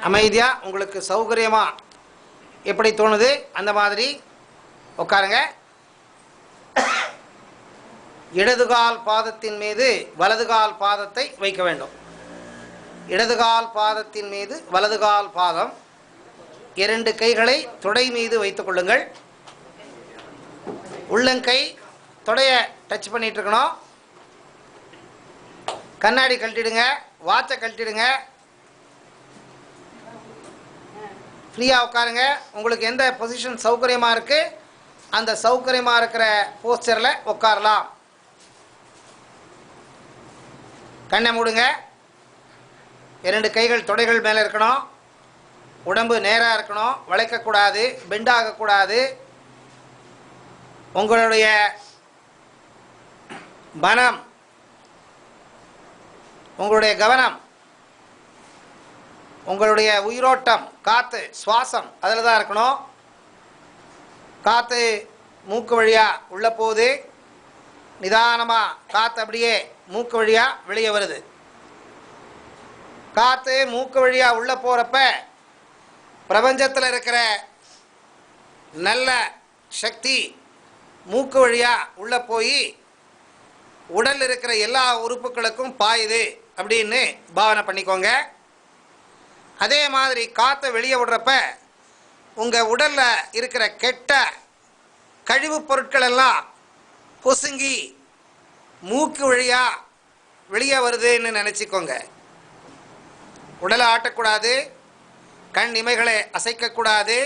அமைதியாக உங்களுக்கு சௌகரியமாக எப்படி தோணுது அந்த மாதிரி உட்காருங்க. இடதுகால் பாதத்தின் மீது வலதுகால் பாதத்தை வைக்க வேண்டும். இடதுகால் பாதத்தின் மீது வலதுகால் பாதம். 2 கைகளை தொடை மீது வைத்துக் கொள்ளுங்கள். உள்ளங்கை தொடைய டச் பண்ணிட்டு இருக்கணும். கண்ணாடி கழட்டிடுங்க, வாட்சை கழட்டிடுங்க. ஃப்ரீயாக உட்காருங்க. உங்களுக்கு எந்த பொசிஷன் சௌகரியமாக இருக்குது அந்த சௌகரியமாக இருக்கிற போஸ்டரில் உட்காரலாம். கண்ணை மூடுங்க. 2 கைகள் தொடைகள் மேலே இருக்கணும். உடம்பு நேராக இருக்கணும், வளைக்கக்கூடாது, பெண்டாகக்கூடாது. உங்களுடைய மனம், உங்களுடைய கவனம், உங்களுடைய உயிரோட்டம், காற்று, சுவாசம் அதில் தான் இருக்கணும். காற்று மூக்கு வழியாக உள்ளே போகுது, நிதானமாக காற்று அப்படியே மூக்கு வழியாக வெளியே வருது. காற்று மூக்கு வழியாக உள்ளே போகிறப்ப பிரபஞ்சத்தில் இருக்கிற நல்ல சக்தி மூக்கு வழியாக உள்ளே போய் உடலில் இருக்கிற எல்லா உறுப்புகளுக்கும் பாயுது அப்படின்னு பாவனை பண்ணிக்கோங்க. அதே மாதிரி காற்றை வெளியே விடுறப்ப உங்கள் உடலில் இருக்கிற கெட்ட கழிவுப் பொருட்கள் எல்லாம் பொசுங்கி மூக்கு வழியாக வெளியே வருதுன்னு நினச்சிக்கோங்க. உடலை ஆட்டக்கூடாது, கண் இமைகளை அசைக்கக்கூடாது,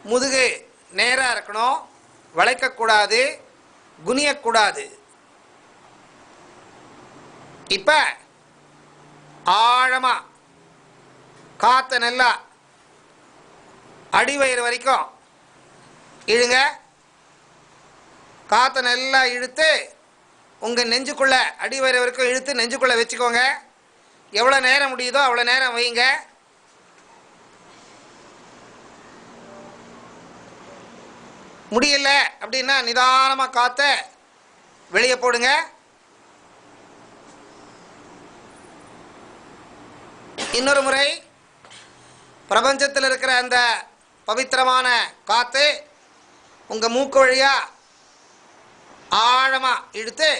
முதுகு நேராக இருக்கணும், வளைக்கக்கூடாது, குனியக்கூடாது. இப்போ ஆழமாக காற்றை நல்லா அடிவயிறு வரைக்கும் இழுங்க. காற்றை நல்லா இழுத்து உங்கள் நெஞ்சுக்குள்ளே அடிவயிறு வரைக்கும் இழுத்து நெஞ்சுக்குள்ளே வச்சுக்கோங்க. எவ்வளோ நேரம் முடியுதோ அவ்வளோ நேரம் வைங்க. முடியல அப்படின்னா நிதானமாக காற்றை வெளியே போடுங்க. இன்னொரு முறை பிரபஞ்சத்தில் இருக்கிற அந்த பவித்திரமான காற்று உங்கள் மூக்கு வழியாக ஆழமாக இழுத்து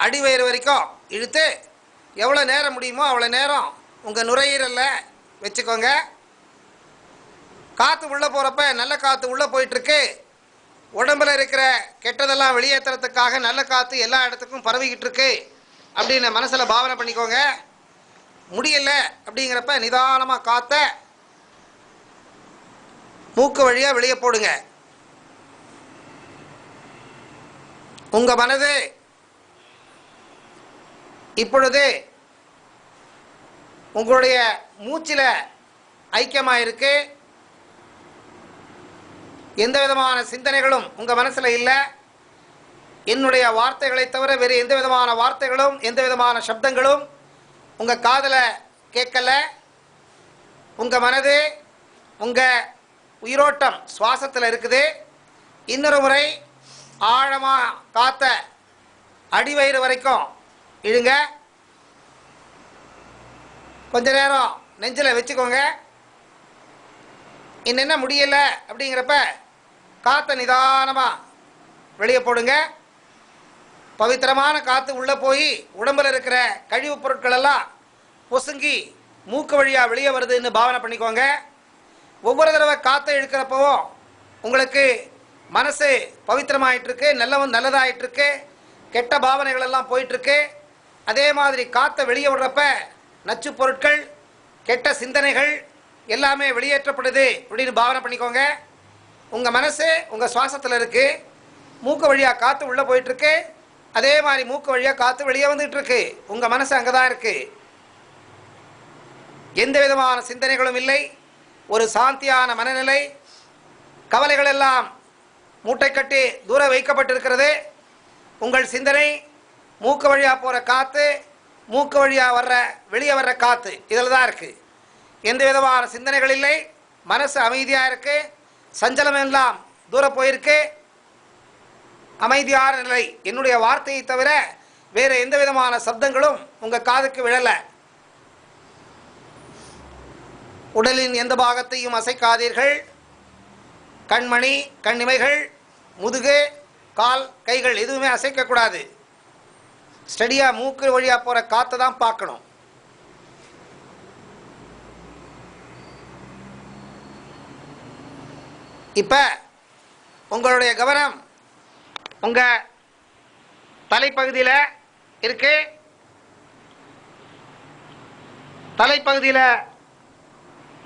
அடிவயிறு வரைக்கும் இழுத்து எவ்வளோ நேரம் முடியுமோ அவ்வளோ நேரம் உங்கள் நுரையீரலில் வச்சுக்கோங்க. காற்று உள்ளே போகிறப்ப நல்ல காற்று உள்ளே போயிட்டுருக்கு. உடம்பில் இருக்கிற கெட்டதெல்லாம் வெளியேற்றுறதுக்காக நல்ல காற்று எல்லா இடத்துக்கும் பரவிக்கிட்டு இருக்கு அப்படின்னு மனசில் பாவனை பண்ணிக்கோங்க. முடியலை அப்படிங்கிறப்ப நிதானமாக காற்றை மூக்கு வழியாக வெளியே போடுங்க. உங்கள் மனது இப்பொழுது உங்களுடைய மூச்சில் ஐக்கியமாக இருக்கு. எந்த விதமான சிந்தனைகளும் உங்கள் மனசில் இல்லை. என்னுடைய வார்த்தைகளை தவிர வேறு எந்த விதமான வார்த்தைகளும் எந்த விதமான சப்தங்களும் உங்கள் காதில் கேட்கல. உங்கள் மனது உங்கள் உயிரோட்டம் சுவாசத்தில் இருக்குது. இன்னொரு முறை ஆழமாக காற்றை அடிவயிறு வரைக்கும் இழுங்க. கொஞ்ச நேரம் நெஞ்சில் வச்சுக்கோங்க. இன்னென்ன முடியலை அப்படிங்கிறப்ப காற்றை நிதானமாக வெளியே போடுங்க. பவித்திரமான காற்று உள்ளே போய் உடம்பில் இருக்கிற கழிவுப் பொருட்கள் எல்லாம் பொசுங்கி மூக்கு வழியாக வெளியே வருதுன்னு பாவனை பண்ணிக்கோங்க. ஒவ்வொரு தடவை காற்றை இழுக்கிறப்பவும் உங்களுக்கு மனசு பவித்திரமாயிட்டிருக்கு, நல்லதாயிட்டிருக்கு, கெட்ட பாவனைகள் எல்லாம் போயிட்டுருக்கு. அதே மாதிரி காற்றை வெளியே விடுறப்ப நச்சு பொருட்கள், கெட்ட சிந்தனைகள் எல்லாமே வெளியேற்றப்படுது அப்படின்னு பாவனை பண்ணிக்கோங்க. உங்கள் மனசு உங்கள் சுவாசத்தில் இருக்குது. மூக்கு வழியாக காற்று உள்ளே போயிட்டுருக்கு. அதே மாதிரி மூக்கு வழியாக காற்று வெளியே வந்துட்டுருக்கு. உங்கள் மனசு அங்கே தான் இருக்குது. எந்த விதமான சிந்தனைகளும் இல்லை. ஒரு சாந்தியான மனநிலை. கவலைகள் எல்லாம் மூட்டை கட்டி தூர வைக்கப்பட்டிருக்கிறது. உங்கள் சிந்தனை மூக்கு வழியாக போகிற காற்று, மூக்கு வழியாக வெளியே வர்ற காற்று இதில் தான் இருக்குது. எந்த விதமான சிந்தனைகள் இல்லை. மனசு அமைதியாக இருக்குது. சஞ்சலம் எல்லாம் தூர போயிருக்கு. அமைதியான நிலை. என்னுடைய வார்த்தையை தவிர வேறு எந்த விதமான சப்தங்களும் உங்கள் காதுக்கு விழலை. உடலின் எந்த பாகத்தையும் அசைக்காதீர்கள். கண்மணி, கண்ணிமைகள், முதுகு, கால், கைகள் எதுவுமே அசைக்கக்கூடாது. ஸ்டடியாக மூக்கு வழியாக போகிற காற்றை தான் பார்க்கணும். இப்போ உங்களுடைய கவனம் உங்கள் தலைப்பகுதியில் இருக்கு. தலைப்பகுதியில்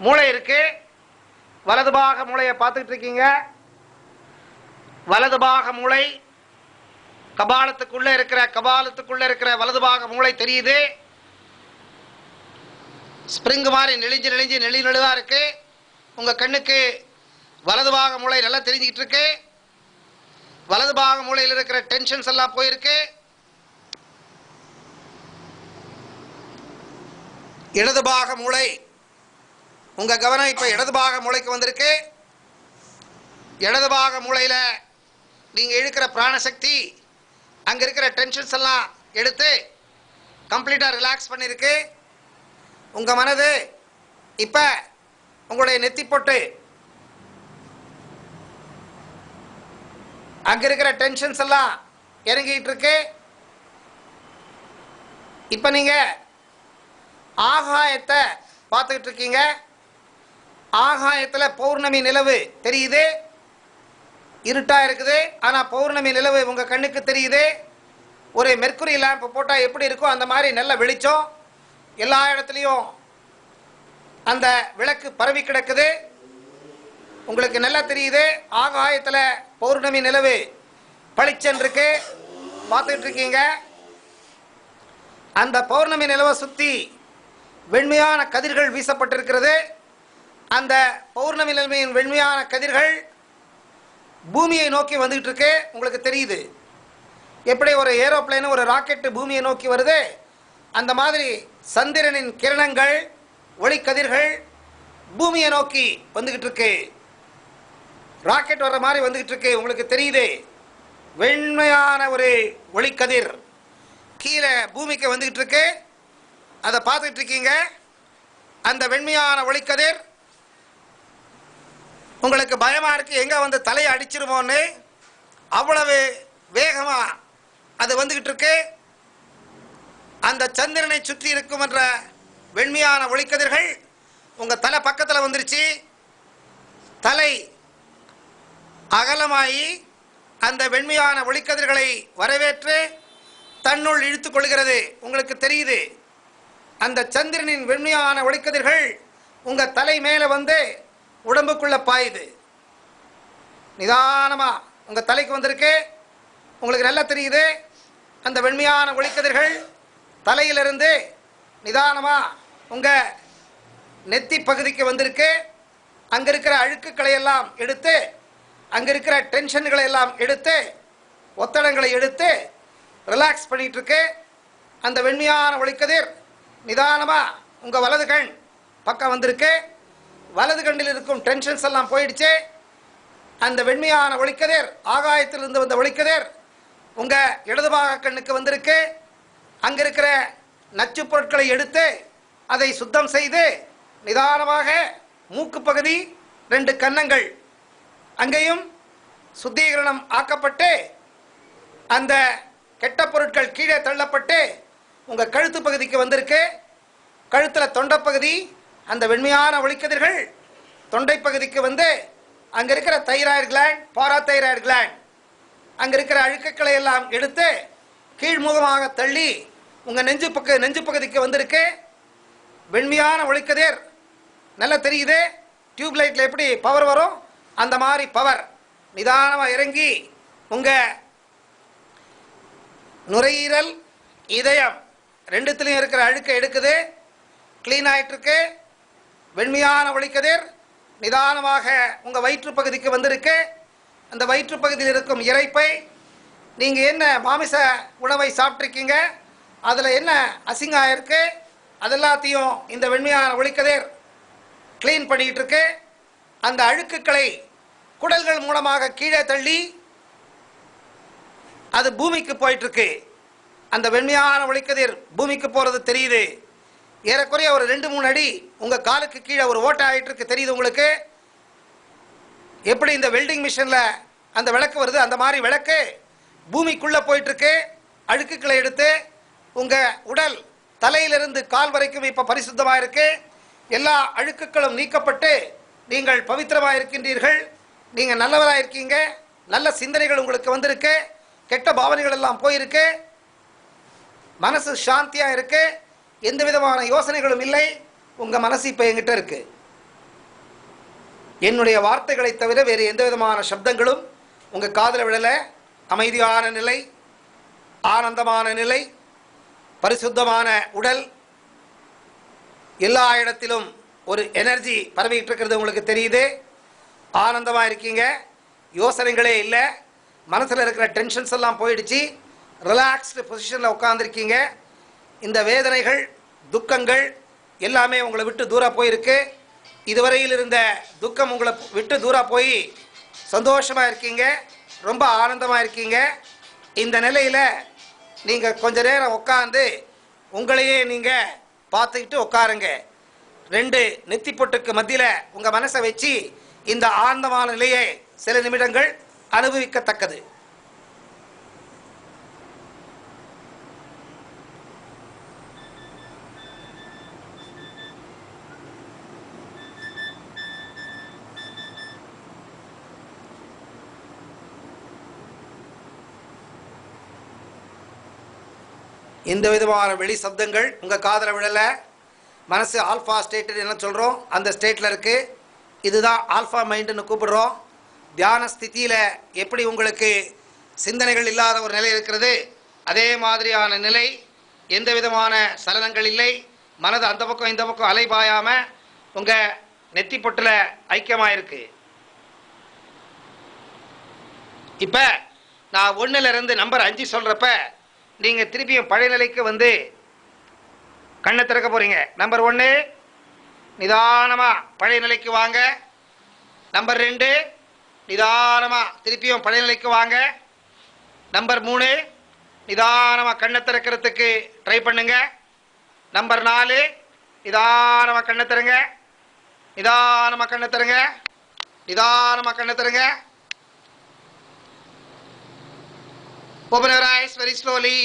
மூளை இருக்கு. வலது பாக மூளையை பார்த்துக்கிட்டு இருக்கீங்க. வலது பாக மூளை கபாலத்துக்குள்ளே இருக்கிற வலது பாக மூளை தெரியுது. ஸ்ப்ரிங் மாதிரி நெளிஞ்சு இருக்கு. உங்கள் கண்ணுக்கு வலது பாக மூளை நல்லா தெரிஞ்சுக்கிட்டு இருக்கு. வலது பாக மூளையில் இருக்கிற டென்ஷன்ஸ் எல்லாம் போயிருக்கு. இடது பாக மூளை, உங்கள் கவனம் இப்போ இடது பாக மூளைக்கு வந்திருக்கு. இடது பாக மூளையில் நீங்கள் இழுக்கிற பிராணசக்தி அங்கே இருக்கிற டென்ஷன்ஸ் எல்லாம் எடுத்து கம்ப்ளீட்டாக ரிலாக்ஸ் பண்ணியிருக்கு. உங்கள் மனது இப்போ உங்களுடைய நெத்தி பொட்டு அங்கே இருக்கிற டென்ஷன்ஸ் எல்லாம் இறங்கிட்டு இருக்கு. இப்போ நீங்கள் ஆகாயத்தை பார்த்துக்கிட்டு இருக்கீங்க. ஆகாயத்தில் பௌர்ணமி நிலவு தெரியுது. இருட்டாக இருக்குது, ஆனால் பௌர்ணமி நிலவு உங்கள் கண்ணுக்கு தெரியுது. ஒரு மெர்க்குரி லேம்ப் போட்டால் எப்படி இருக்கும் அந்த மாதிரி நல்ல வெளிச்சம். எல்லா இடத்துலையும் அந்த விளக்கு பரவி கிடக்குது. உங்களுக்கு நல்லா தெரியுது. ஆகாயத்தில் பௌர்ணமி நிலவு பளிச்சென்றிருக்கு, பார்த்துக்கிட்டு இருக்கீங்க. அந்த பௌர்ணமி நிலவை சுற்றி வெண்மையான கதிர்கள் வீசப்பட்டிருக்கிறது. அந்த பௌர்ணமி நிலவின் வெண்மையான கதிர்கள் பூமியை நோக்கி வந்துகிட்டு இருக்கு. உங்களுக்கு தெரியுது எப்படி ஒரு ஏரோப்ளேன் ஒரு ராக்கெட்டு பூமியை நோக்கி வருது, அந்த மாதிரி சந்திரனின் கிரணங்கள் ஒளிக்கதிர்கள் பூமியை நோக்கி வந்துகிட்டு இருக்கு. ராக்கெட் வர்ற மாதிரி வந்துகிட்டு இருக்கு. உங்களுக்கு தெரியுது வெண்மையான ஒரு ஒளிக்கதிர் கீழே பூமிக்கு வந்துகிட்டு இருக்கு. அதை பார்த்துட்டு இருக்கீங்க. அந்த வெண்மையான ஒளிக்கதிர் உங்களுக்கு பயமா இருக்கு, எங்க வந்து தலையை அடிச்சிருமோன்னு. அவ்வளவு வேகமா அது வந்துகிட்டு இருக்கு. அந்த சந்திரனை சுற்றி இருக்கும் என்ற வெண்மையான ஒளிக்கதிர்கள் உங்க தலை பக்கத்தில் வந்துருச்சு. தலை அகலமாயி அந்த வெண்மையான ஒளிக்கதிர்களை வரவேற்று தன்னுள் இழுத்துக் கொள்கிறது. உங்களுக்கு தெரியுது அந்த சந்திரனின் வெண்மையான ஒளிக்கதிர்கள் உங்க தலை மேலே வந்து உடம்புக்குள்ள பாயுது. நிதானமா உங்க தலைக்கு வந்திருக்கு. உங்களுக்கு நல்லா தெரியுது அந்த வெண்மையான ஒளிக்கதிர்கள் தலையிலிருந்து நிதானமா உங்க நெத்தி பகுதிக்கு வந்திருக்கு. அங்க இருக்கிற அழுக்குகளை எல்லாம் எடுத்து, அங்க இருக்கிற டென்ஷன்களை எல்லாம் எடுத்து, ஒத்தடங்களை எடுத்து ரிலாக்ஸ் பண்ணிட்டு இருக்கு. அந்த வெண்மையான ஒளிக்கதிர் நிதானமா உங்க வலது கண் பக்கம் வந்திருக்கு. வலது கண்ணில் இருக்கும் டென்ஷன்ஸ் எல்லாம் போயிடுச்சு. அந்த வெண்மையான ஒளிக்கதிர் ஆகாயத்திலிருந்து வந்த ஒளிக்கதிர் உங்க இடது பாக கண்ணுக்கு வந்திருக்கு. அங்க இருக்கிற நச்சு பொருட்களை எடுத்து அதை சுத்தம் செய்து நிதானமாக மூக்கு பகுதி, 2 கன்னங்கள் அங்கேயும் சுத்திகரணம் ஆக்கப்பட்டு அந்த கெட்ட பொருட்கள் கீழே தள்ளப்பட்டு உங்க கழுத்து பகுதிக்கு வந்திருக்கு. கழுத்துல தொண்டைப்பகுதி அந்த வெண்மையான ஒளிக்கதிர்கள் தொண்டை பகுதிக்கு வந்து அங்க இருக்கிற தைராய்டு கிளாண்ட், பாராதைராய்டு கிளாண்ட் அங்க இருக்கிற அழுக்குகளை எல்லாம் எடுத்து கீழ்முகமாக தள்ளி உங்க நெஞ்சு பகுதிக்கு வந்திருக்கு. வெண்மையான ஒளிக்கதிர் நல்லா தெரியுது. டியூப் லைட்ல எப்படி பவர் வரும் அந்த மாதிரி பவர் நிதானமா இறங்கி உங்க நுரையீரல், இதயம் ரெண்டுத்திலையும் இருக்கிற அழுக்கை எடுக்குது. கிளீன் ஆயிட்டு இருக்கு. வெண்மையான ஒளிக்கதிர் நிதானமாக உங்க வயிற்று பகுதிக்கு வந்திருக்கு. அந்த வயிற்று பகுதியில் இருக்கும் இரைப்பை, நீங்க என்ன மாமிச உணவை சாப்பிட்ருக்கீங்க, அதுல என்ன அசிங்கம் இருக்கு, அதெல்லாத்தையும் இந்த வெண்மையான ஒளிக்கதிர் கிளீன் பண்ணிட்டு இருக்கு. அந்த அழுக்குகளை குடல்கள் மூலமாக கீழே தள்ளி அது பூமிக்கு போயிட்டு இருக்கு. அந்த வெண்மையான ஒளிக்கதிர் பூமிக்கு போறது தெரியுது. ஏறக்குறைய ஒரு 2-3 அடி உங்கள் காலுக்கு கீழே ஒரு ஓட்டை ஆகிட்டு இருக்கு, தெரியுது உங்களுக்கு? எப்படி இந்த வெல்டிங் மிஷினில் அந்த விளக்கு வருது, அந்த மாதிரி விளக்கு பூமிக்குள்ளே போயிட்டுருக்கு. அழுக்குகளை எடுத்து உங்கள் உடல் தலையிலிருந்து கால் வரைக்கும் இப்போ பரிசுத்தமாக இருக்கு. எல்லா அழுக்குகளும் நீக்கப்பட்டு நீங்கள் பவித்திரமாக இருக்கின்றீர்கள். நீங்கள் நல்லவராக இருக்கீங்க. நல்ல சிந்தனைகள் உங்களுக்கு வந்திருக்கு. கெட்ட பாவனைகள் எல்லாம் போயிருக்கு. மனசு சாந்தியாக இருக்கு. எந்த விதமான யோசனைகளும் இல்லை. உங்கள் மனசு இப்போ என்கிட்ட இருக்கு. என்னுடைய வார்த்தைகளை தவிர வேறு எந்த விதமான சப்தங்களும் உங்கள் காதில் விழலை. அமைதியான நிலை, ஆனந்தமான நிலை, பரிசுத்தமான உடல், எல்லா இடத்திலும் ஒரு எனர்ஜி பரவிட்டு இருக்கிறது உங்களுக்கு தெரியுது. ஆனந்தமாக இருக்கீங்க. யோசனைகளே இல்லை. மனசில் இருக்கிற டென்ஷன்ஸ் எல்லாம் போயிடுச்சு. ரிலாக்ஸ்டு பொசிஷனில் உட்காந்துருக்கீங்க. இந்த வேதனைகள், துக்கங்கள் எல்லாமே உங்களை விட்டு தூரம் போயிருக்கு. இதுவரையில் இருந்த துக்கம் உங்களை விட்டு தூரம் போய் சந்தோஷமாக இருக்கீங்க. ரொம்ப ஆனந்தமாக இருக்கீங்க. இந்த நிலையில் நீங்கள் கொஞ்ச நேரம் உட்காந்து உங்களையே நீங்கள் பார்த்துக்கிட்டு உட்காருங்க. 2 நெத்தி பொட்டுக்கு மத்தியில் உங்கள் மனசை வச்சு இந்த ஆனந்தமான நிலையை சில நிமிடங்கள் அனுபவிக்கத்தக்கது. எந்த விதமான வெளி சப்தங்கள் உங்கள் காதில் விழலை. மனசு ஆல்ஃபா ஸ்டேட்டு என்ன சொல்கிறோம் அந்த ஸ்டேட்டில் இருக்குது. இதுதான் ஆல்ஃபா மைண்டுன்னு கூப்பிடுறோம். தியான ஸ்திதியில் எப்படி உங்களுக்கு சிந்தனைகள் இல்லாத ஒரு நிலை இருக்கிறது, அதே மாதிரியான நிலை. எந்த விதமான சலனங்கள் இல்லை. மனது அந்த பக்கம் இந்த பக்கம் அலைபாயாமல் உங்கள் நெத்தி பொட்டில் ஐக்கியமாக இருக்குது. இப்போ நான் 1லேருந்து நம்பர் 5 சொல்கிறப்ப நீங்கள் திருப்பியும் பழைய நிலைக்கு வந்து கண்ணை திறக்க போகிறீங்க. நம்பர் 1, நிதானமாக பழைய நிலைக்கு வாங்க. நம்பர் 2, நிதானமாக திருப்பியும் பழைய நிலைக்கு வாங்க. நம்பர் 3, நிதானமாக கண்ணை திறக்கிறதுக்கு ட்ரை பண்ணுங்க. நம்பர் 4, நிதானமாக கண்ணை திறங்க. நிதானமாக கண்ணை திறங்க. நிதானமாக கண்ணை திறங்க. Open your eyes very slowly.